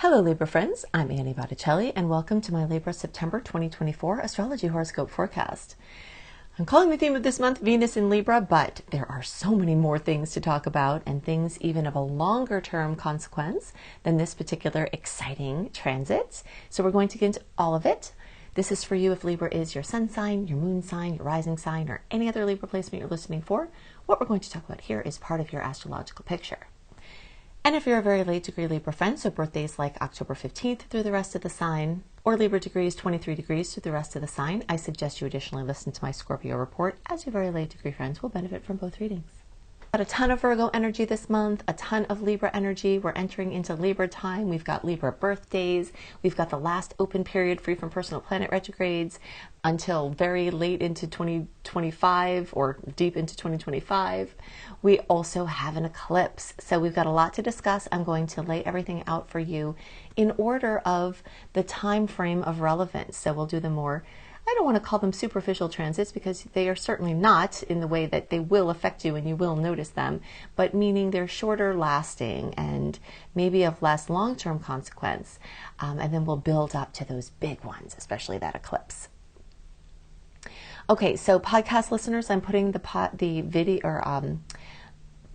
Hello Libra friends, I'm Annie Botticelli and welcome to my Libra September 2024 Astrology Horoscope Forecast. I'm calling the theme of this month Venus in Libra, but there are so many more things to talk about and things even of a longer term consequence than this particular exciting transit. So we're going to get into all of it. This is for you if Libra is your sun sign, your moon sign, your rising sign, or any other Libra placement you're listening for. What we're going to talk about here is part of your astrological picture. And if you're a very late degree Libra friend, so birthdays like October 15th through the rest of the sign, or Libra degrees 23 degrees through the rest of the sign, I suggest you additionally listen to my Scorpio report, as your very late degree friends will benefit from both readings. Got a ton of Virgo energy this month, a ton of Libra energy. We're entering into Libra time. We've got Libra birthdays. We've got the last open period free from personal planet retrogrades until very late into 2025 or deep into 2025. We also have an eclipse. So we've got a lot to discuss. I'm going to lay everything out for you in order of the time frame of relevance. So we'll do the more, I don't want to call them superficial transits because they are certainly not in the way that they will affect you and you will notice them, but meaning they're shorter lasting and maybe of less long-term consequence. And then we'll build up to those big ones, especially that eclipse. Okay, so podcast listeners, I'm putting the video or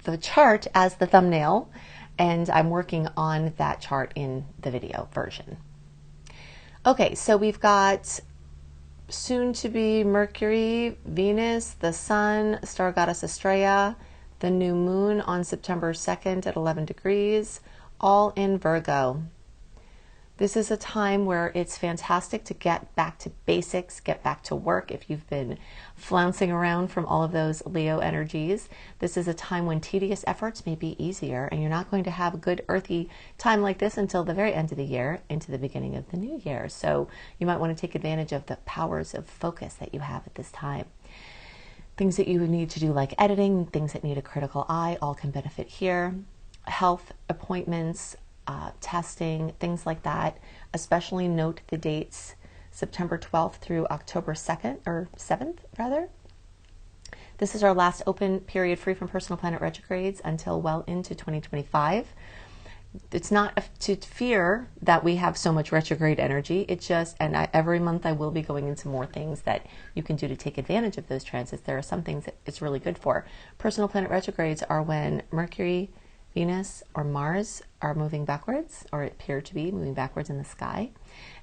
the chart as the thumbnail, and I'm working on that chart in the video version. Okay, so we've got soon to be Mercury, Venus, the Sun, star goddess Estrella, the new moon on September 2nd at 11 degrees, all in Virgo. This is a time where it's fantastic to get back to basics, get back to work. If you've been flouncing around from all of those Leo energies, this is a time when tedious efforts may be easier, and you're not going to have a good earthy time like this until the very end of the year, into the beginning of the new year. So you might want to take advantage of the powers of focus that you have at this time. Things that you need to do like editing, things that need a critical eye, all can benefit here. Health appointments, testing, things like that. Especially note the dates September 12th through October 2nd or 7th rather. This is our last open period free from personal planet retrogrades until well into 2025. It's not to fear that we have so much retrograde energy. It just, every month I will be going into more things that you can do to take advantage of those transits. There are some things that it's really good for. Personal planet retrogrades are when Mercury, Venus, or Mars are moving backwards, or appear to be moving backwards in the sky.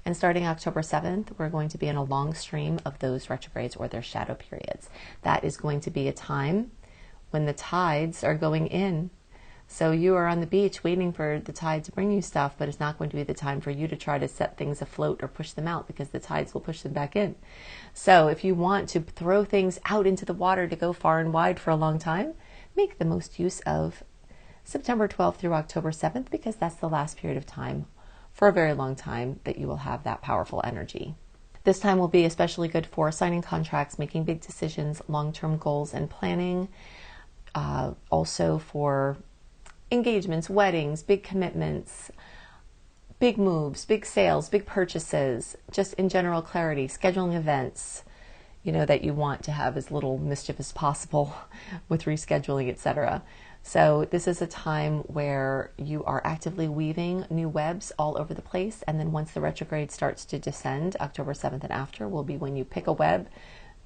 And starting October 7th, we're going to be in a long stream of those retrogrades or their shadow periods. That is going to be a time when the tides are going in. So you are on the beach waiting for the tide to bring you stuff, but it's not going to be the time for you to try to set things afloat or push them out because the tides will push them back in. So if you want to throw things out into the water to go far and wide for a long time, make the most use of September 12th through October 7th, because that's the last period of time for a very long time that you will have that powerful energy. This time will be especially good for signing contracts, making big decisions, long-term goals and planning, also for engagements, weddings, big commitments, big moves, big sales, big purchases, just in general clarity, scheduling events, that you want to have as little mischief as possible with rescheduling, etc. So this is a time where you are actively weaving new webs all over the place. And then once the retrograde starts to descend, October 7th and after will be when you pick a web,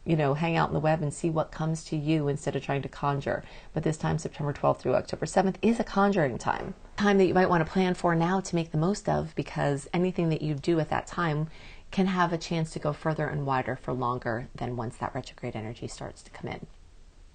hang out in the web and see what comes to you instead of trying to conjure. But this time, September 12th through October 7th is a conjuring time. Time that you might want to plan for now to make the most of, because anything that you do at that time can have a chance to go further and wider for longer than once that retrograde energy starts to come in.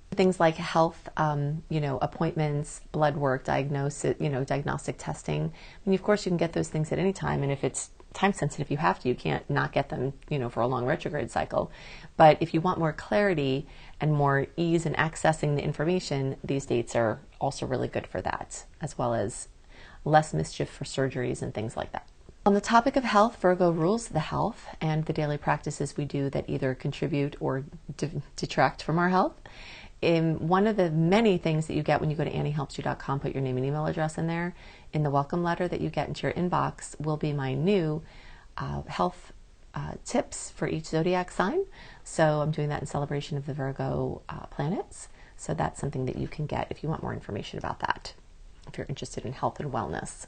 Things like health, appointments, blood work, diagnostic testing. I mean, of course, you can get those things at any time, and if it's time sensitive, you have to. You can't not get them, for a long retrograde cycle. But if you want more clarity and more ease in accessing the information, these dates are also really good for that, as well as less mischief for surgeries and things like that. On the topic of health, Virgo rules the health and the daily practices we do that either contribute or detract from our health. One of the many things that you get when you go to anniehelpsyou.com, put your name and email address in there. In the welcome letter that you get into your inbox will be my new health tips for each zodiac sign. So I'm doing that in celebration of the Virgo planets. So that's something that you can get if you want more information about that, if you're interested in health and wellness.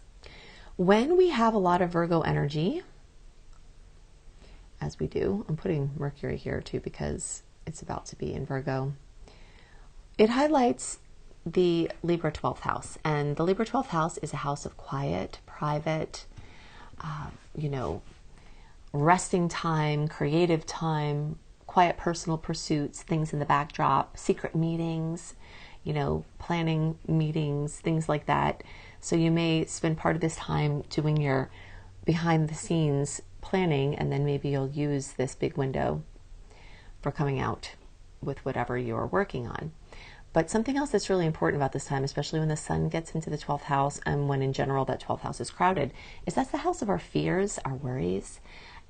When we have a lot of Virgo energy, as we do, I'm putting Mercury here too because it's about to be in Virgo, it highlights the Libra 12th house. And the Libra 12th house is a house of quiet, private, resting time, creative time, quiet personal pursuits, things in the backdrop, secret meetings, planning meetings, things like that. So you may spend part of this time doing your behind the scenes planning, and then maybe you'll use this big window for coming out with whatever you're working on. But something else that's really important about this time, especially when the sun gets into the 12th house and when in general that 12th house is crowded, is that's the house of our fears, our worries,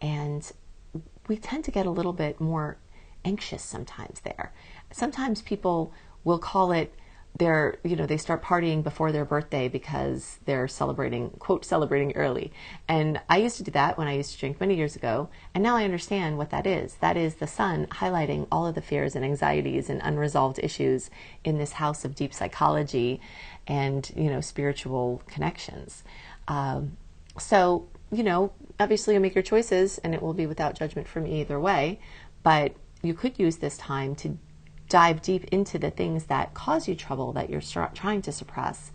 and we tend to get a little bit more anxious sometimes there. Sometimes people will call it they start partying before their birthday because they're celebrating early. And I used to do that when I used to drink many years ago. And now I understand what that is. That is the sun highlighting all of the fears and anxieties and unresolved issues in this house of deep psychology and, spiritual connections. So, obviously you make your choices and it will be without judgment from me either way. But you could use this time to dive deep into the things that cause you trouble that you're trying to suppress,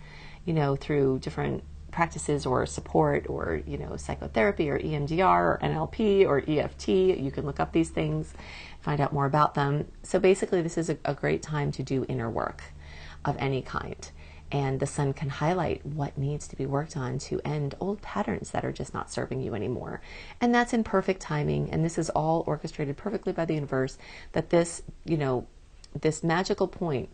through different practices or support or, psychotherapy or EMDR or NLP or EFT. You can look up these things, find out more about them. So basically this is a great time to do inner work of any kind. And the sun can highlight what needs to be worked on to end old patterns that are just not serving you anymore. And that's in perfect timing. And this is all orchestrated perfectly by the universe, that this, this magical point.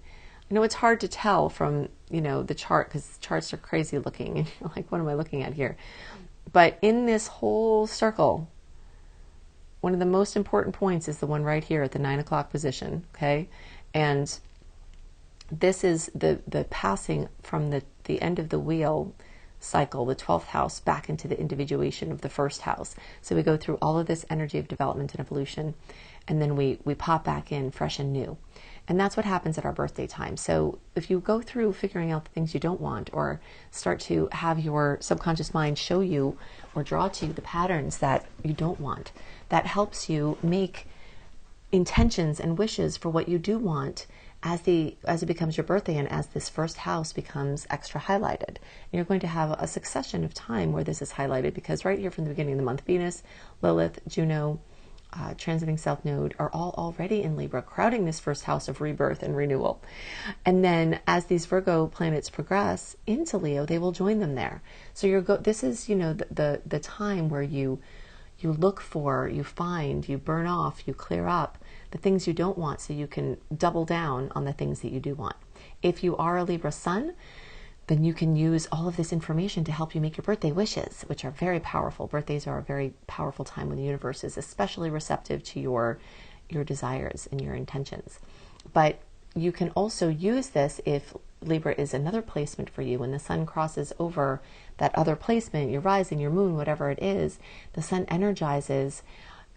It's hard to tell from, the chart because charts are crazy looking and you're like, what am I looking at here? But in this whole circle, one of the most important points is the one right here at the 9 o'clock position. Okay. And this is the passing from the end of the wheel cycle, the 12th house, back into the individuation of the first house. So we go through all of this energy of development and evolution, and then we pop back in fresh and new. And that's what happens at our birthday time. So if you go through figuring out the things you don't want, or start to have your subconscious mind show you or draw to you the patterns that you don't want, that helps you make intentions and wishes for what you do want as it becomes your birthday and as this first house becomes extra highlighted. And you're going to have a succession of time where this is highlighted, because right here from the beginning of the month, Venus, Lilith, Juno, transiting South Node are all already in Libra, crowding this first house of rebirth and renewal. And then as these Virgo planets progress into Leo, they will join them there. So this is, the time where you look for, you find, you burn off, you clear up the things you don't want so you can double down on the things that you do want. If you are a Libra sun, then you can use all of this information to help you make your birthday wishes, which are very powerful. Birthdays are a very powerful time when the universe is especially receptive to your desires and your intentions. But you can also use this if Libra is another placement for you. When the sun crosses over that other placement, your rising, your moon, whatever it is, the sun energizes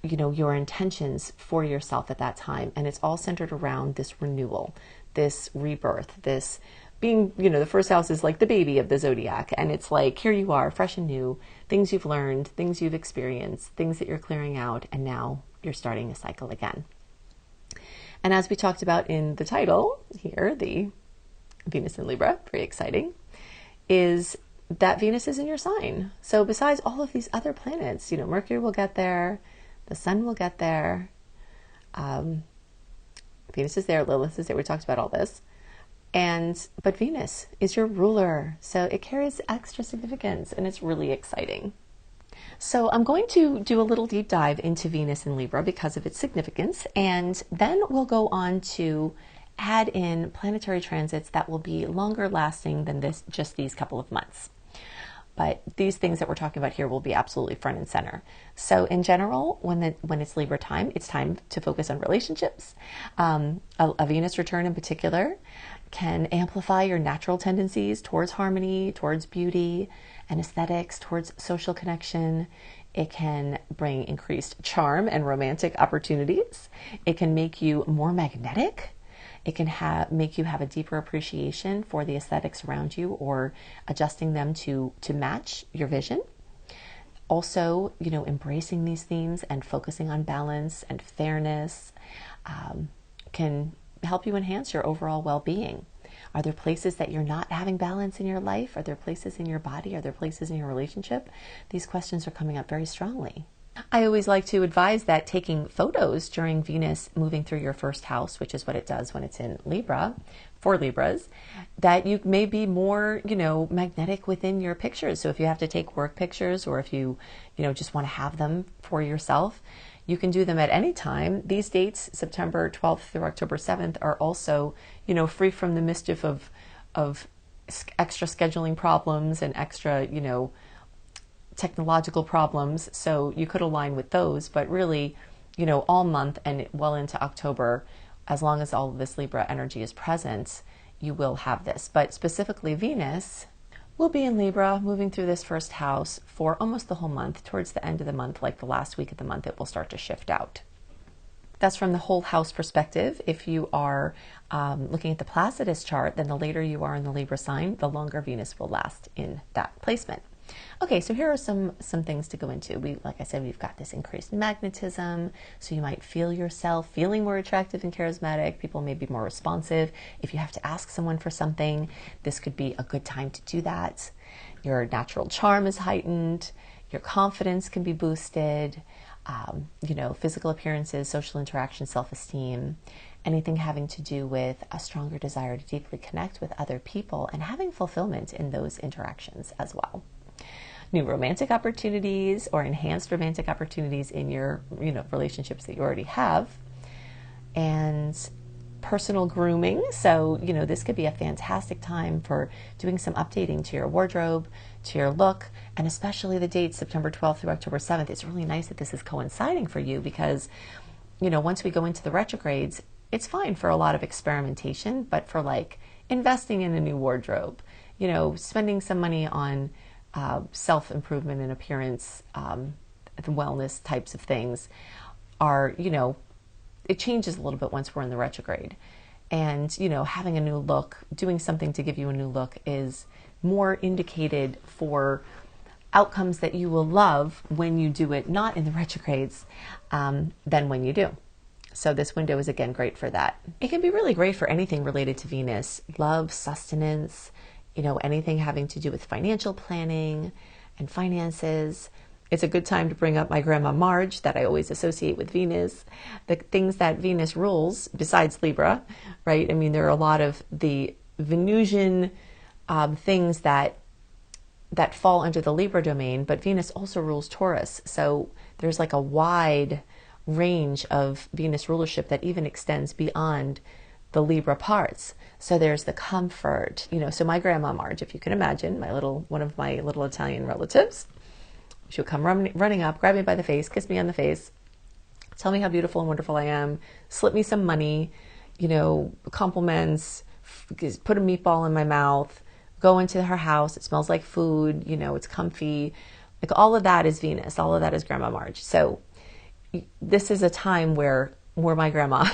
your intentions for yourself at that time. And it's all centered around this renewal, this rebirth, this being, the first house is like the baby of the zodiac. And it's like, here you are, fresh and new, things you've learned, things you've experienced, things that you're clearing out. And now you're starting a cycle again. And as we talked about in the title here, the Venus in Libra, very exciting, is that Venus is in your sign. So besides all of these other planets, Mercury will get there, the sun will get there, Venus is there, Lilith is there, we talked about all this. But Venus is your ruler, so it carries extra significance, and it's really exciting. So I'm going to do a little deep dive into Venus in Libra because of its significance, and then we'll go on to add in planetary transits that will be longer lasting than just these couple of months. But these things that we're talking about here will be absolutely front and center. So in general, when it's Libra time, it's time to focus on relationships. A Venus return in particular can amplify your natural tendencies towards harmony, towards beauty and aesthetics, towards social connection. It can bring increased charm and romantic opportunities. It can make you more magnetic. It can make you have a deeper appreciation for the aesthetics around you, or adjusting them to match your vision. Also, embracing these themes and focusing on balance and fairness can help you enhance your overall well-being. Are there places that you're not having balance in your life? Are there places in your body? Are there places in your relationship? These questions are coming up very strongly. I always like to advise that taking photos during Venus moving through your first house, which is what it does when it's in Libra, for Libras, that you may be more, magnetic within your pictures. So if you have to take work pictures, or if you, just want to have them for yourself, you can do them at any time. These dates, September 12th through October 7th, are also, free from the mischief of extra scheduling problems and extra, technological problems. So you could align with those, but really, all month and well into October, as long as all of this Libra energy is present, you will have this. But specifically Venus will be in Libra, moving through this first house for almost the whole month. Towards the end of the month, like the last week of the month, it will start to shift out. That's from the whole house perspective. If you are looking at the Placidus chart, then the later you are in the Libra sign, the longer Venus will last in that placement. Okay, so here are some things to go into. Like I said, we've got this increased magnetism, so you might feel yourself feeling more attractive and charismatic. People may be more responsive. If you have to ask someone for something, this could be a good time to do that. Your natural charm is heightened. Your confidence can be boosted. Physical appearances, social interaction, self-esteem, anything having to do with a stronger desire to deeply connect with other people and having fulfillment in those interactions as well. New romantic opportunities or enhanced romantic opportunities in your, relationships that you already have. And personal grooming. So, this could be a fantastic time for doing some updating to your wardrobe, to your look, and especially the dates September 12th through October 7th. It's really nice that this is coinciding for you because, once we go into the retrogrades, it's fine for a lot of experimentation, but for like investing in a new wardrobe, spending some money on self-improvement and appearance, wellness types of things are, it changes a little bit once we're in the retrograde. And, having a new look, doing something to give you a new look is more indicated for outcomes that you will love when you do it not in the retrogrades than when you do. So this window is again great for that. It can be really great for anything related to Venus, love, sustenance, anything having to do with financial planning and finances. It's a good time to bring up my grandma Marge that I always associate with Venus, the things that Venus rules besides Libra, right? I mean, there are a lot of the Venusian things that fall under the Libra domain, but Venus also rules Taurus. So there's like a wide range of Venus rulership that even extends beyond the Libra parts. So there's the comfort, so my grandma Marge, if you can imagine, one of my little Italian relatives, she'll come running up, grab me by the face, kiss me on the face, tell me how beautiful and wonderful I am, slip me some money, compliments, put a meatball in my mouth, go into her house, it smells like food, it's comfy. Like all of that is Venus, all of that is Grandma Marge. So this is a time where my grandma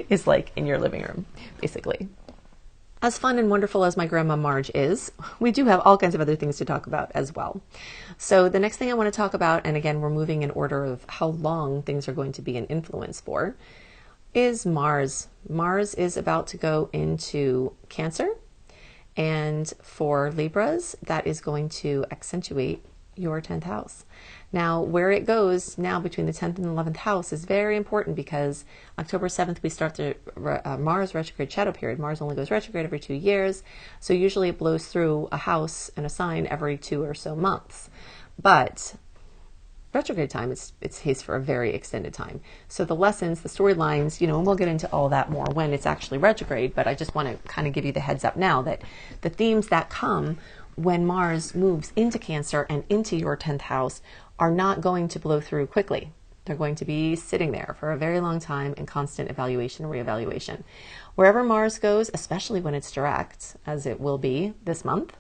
is like in your living room, basically. As fun and wonderful as my grandma Marge is, we do have all kinds of other things to talk about as well. So the next thing I want to talk about, and again, we're moving in order of how long things are going to be an influence for, is Mars. Mars is about to go into Cancer. And for Libras, that is going to accentuate your 10th house. Now, where it goes now between the 10th and 11th house is very important because October 7th, we start the Mars retrograde shadow period. Mars only goes retrograde every 2 years. So usually it blows through a house and a sign every 2 or so months. But retrograde time, it's haste for a very extended time. So the lessons, the storylines, and we'll get into all that more when it's actually retrograde, but I just want to kind of give you the heads up now that the themes that come when Mars moves into Cancer and into your 10th house are not going to blow through quickly. They're going to be sitting there for a very long time in constant evaluation and reevaluation. Wherever Mars goes, especially when it's direct, as it will be this month,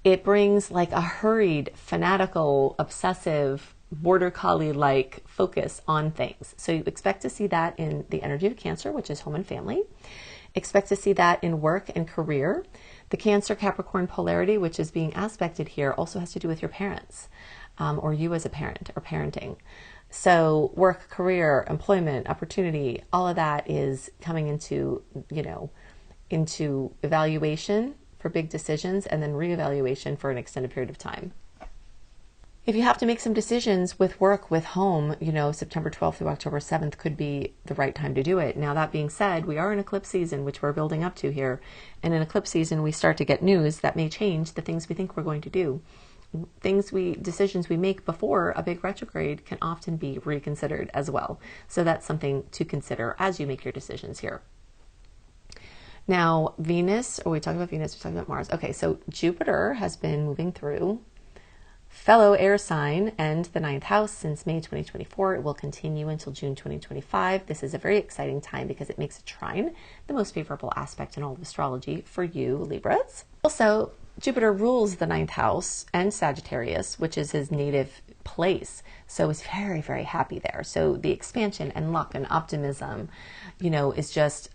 it brings like a hurried, fanatical, obsessive, border collie-like focus on things. So you expect to see that in the energy of Cancer, which is home and family. Expect to see that in work and career. The Cancer-Capricorn polarity, which is being aspected here, also has to do with your parents, or you as a parent, or parenting. So work, career, employment, opportunity, all of that is coming into, into evaluation for big decisions and then reevaluation for an extended period of time. If you have to make some decisions with work, with home, September 12th through October 7th could be the right time to do it. Now, that being said, we are in eclipse season, which we're building up to here. And in eclipse season, we start to get news that may change the things we think we're going to do. Decisions we make before a big retrograde can often be reconsidered as well. So that's something to consider as you make your decisions here. Now, Venus, we talked about Venus, we talked about Mars. Okay, so Jupiter has been moving through fellow air sign and the 9th house since May 2024. It will continue until June 2025. This is a very exciting time because it makes a trine the most favorable aspect in all of astrology for you, Libras. Also, Jupiter rules the 9th house and Sagittarius, which is his native place. So he's very, very happy there. So the expansion and luck and optimism, is just,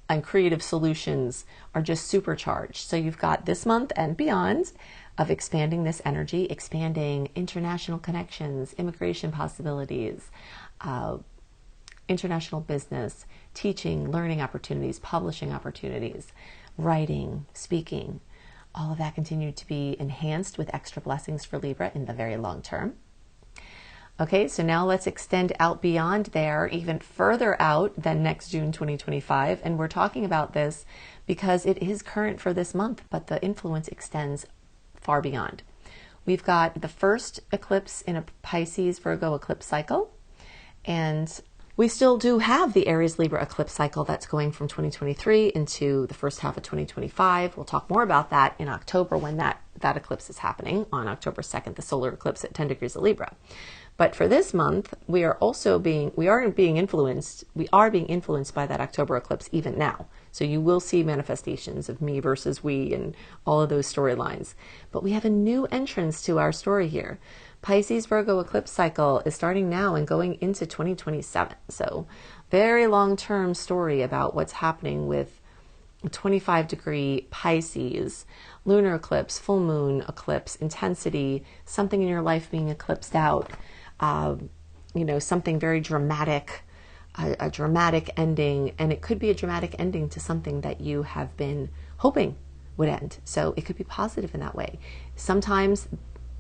and creative solutions are just supercharged. So you've got this month and beyond of expanding this energy, expanding international connections, immigration possibilities, international business, teaching, learning opportunities, publishing opportunities, writing, speaking. All of that continued to be enhanced with extra blessings for Libra in the very long term. Okay, so now let's extend out beyond there, even further out than next June 2025. And we're talking about this because it is current for this month, but the influence extends far beyond. We've got the first eclipse in a Pisces Virgo eclipse cycle, and we still do have the Aries Libra eclipse cycle that's going from 2023 into the first half of 2025. We'll talk more about that in October when that eclipse is happening on October 2nd, the solar eclipse at 10 degrees of Libra. But for this month, we are being influenced by that October eclipse even now. So you will see manifestations of me versus we and all of those storylines. But we have a new entrance to our story here. Pisces Virgo eclipse cycle is starting now and going into 2027. So very long-term story about what's happening with 25-degree Pisces, lunar eclipse, full moon eclipse, intensity, something in your life being eclipsed out, something very dramatic, a dramatic ending, and it could be a dramatic ending to something that you have been hoping would end. So it could be positive in that way. Sometimes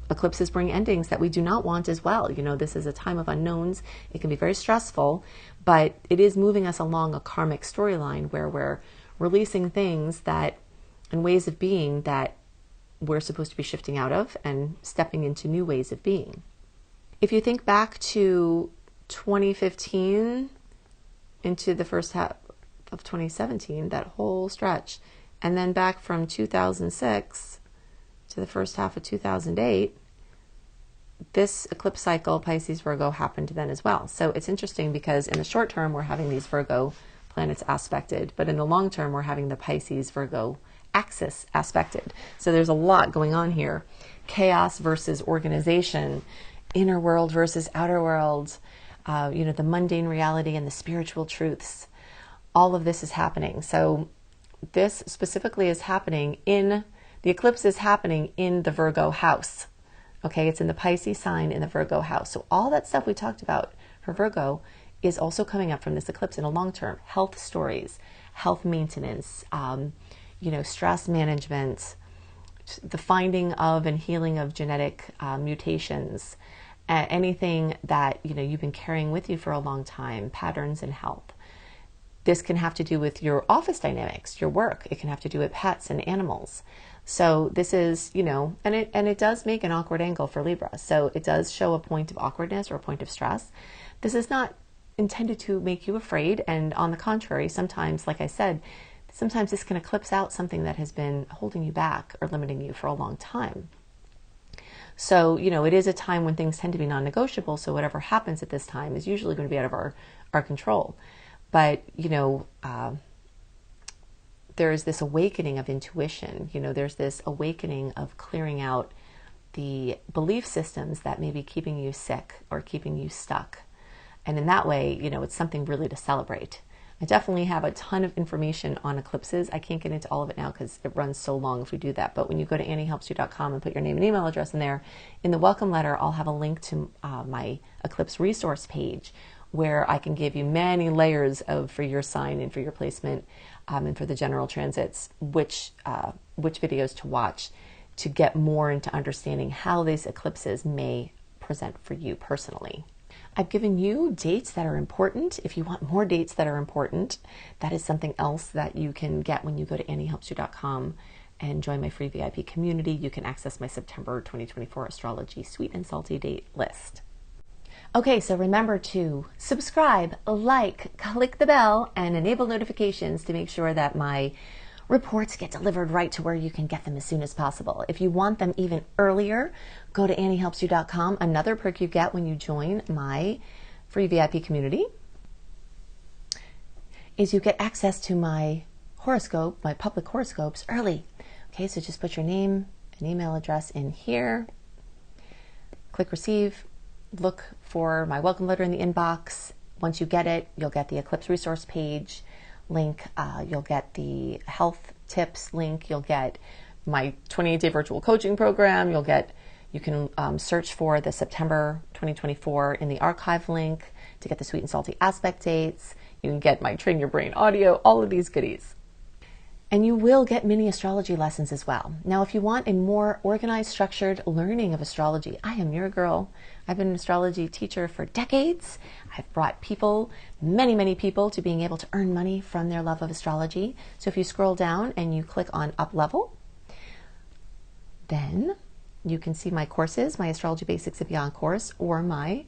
eclipses bring endings that we do not want as well. This is a time of unknowns. It can be very stressful, but it is moving us along a karmic storyline where we're releasing things that, and ways of being that we're supposed to be shifting out of and stepping into new ways of being. If you think back to 2015 into the first half of 2017, that whole stretch, and then back from 2006 to the first half of 2008, this eclipse cycle, Pisces Virgo, happened then as well. So it's interesting because in the short term, we're having these Virgo planets aspected, but in the long term, we're having the Pisces Virgo axis aspected. So there's a lot going on here. Chaos versus organization, inner world versus outer world, the mundane reality and the spiritual truths. All of this is happening. So this specifically is happening the eclipse is happening in the Virgo house. Okay, it's in the Pisces sign in the Virgo house. So all that stuff we talked about for Virgo is also coming up from this eclipse in a long term. Health stories, health maintenance, stress management, the finding of and healing of genetic mutations, anything that you've been carrying with you for a long time, patterns in health. This can have to do with your office dynamics, your work. It can have to do with pets and animals. So this is, and it does make an awkward angle for Libra. So it does show a point of awkwardness or a point of stress. This is not intended to make you afraid. And on the contrary, sometimes, like I said, sometimes this can eclipse out something that has been holding you back or limiting you for a long time. So, it is a time when things tend to be non-negotiable. So whatever happens at this time is usually going to be out of our control. But, there is this awakening of intuition. There's this awakening of clearing out the belief systems that may be keeping you sick or keeping you stuck. And in that way, you know, it's something really to celebrate. I definitely have a ton of information on eclipses. I can't get into all of it now because it runs so long if we do that. But when you go to AnnieHelpsYou.com and put your name and email address in there, in the welcome letter, I'll have a link to my eclipse resource page where I can give you many layers of, for your sign and for your placement and for the general transits, which videos to watch to get more into understanding how these eclipses may present for you personally. I've given you dates that are important. If you want more dates that are important, that is something else that you can get when you go to AnnieHelpsYou.com and join my free VIP community. You can access my September 2024 astrology sweet and salty date list. Okay, so remember to subscribe, like, click the bell, and enable notifications to make sure that my reports get delivered right to where you can get them as soon as possible. If you want them even earlier, go to AnnieHelpsYou.com. Another perk you get when you join my free VIP community is you get access to my horoscope, my public horoscopes early. Okay, so just put your name and email address in here. Click receive. Look for my welcome letter in the inbox. Once you get it, you'll get the eclipse resource page link, you'll get the health tips link, you'll get my 28-day virtual coaching program, you can search for the September 2024 in the archive link to get the sweet and salty aspect dates, you can get my Train Your Brain audio, all of these goodies. And you will get mini astrology lessons as well. Now, if you want a more organized, structured learning of astrology, I am your girl. I've been an astrology teacher for decades. I've brought people, many people, to being able to earn money from their love of astrology. So if you scroll down and you click on Up Level, then you can see my courses, my Astrology Basics and Beyond course, or my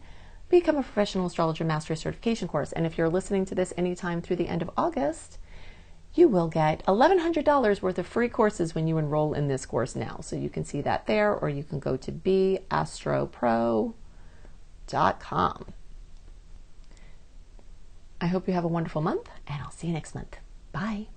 Become a Professional Astrologer Mastery Certification course. And if you're listening to this anytime through the end of August, you will get $1,100 worth of free courses when you enroll in this course now. So you can see that there, or you can go to beastropro.com. I hope you have a wonderful month, and I'll see you next month. Bye.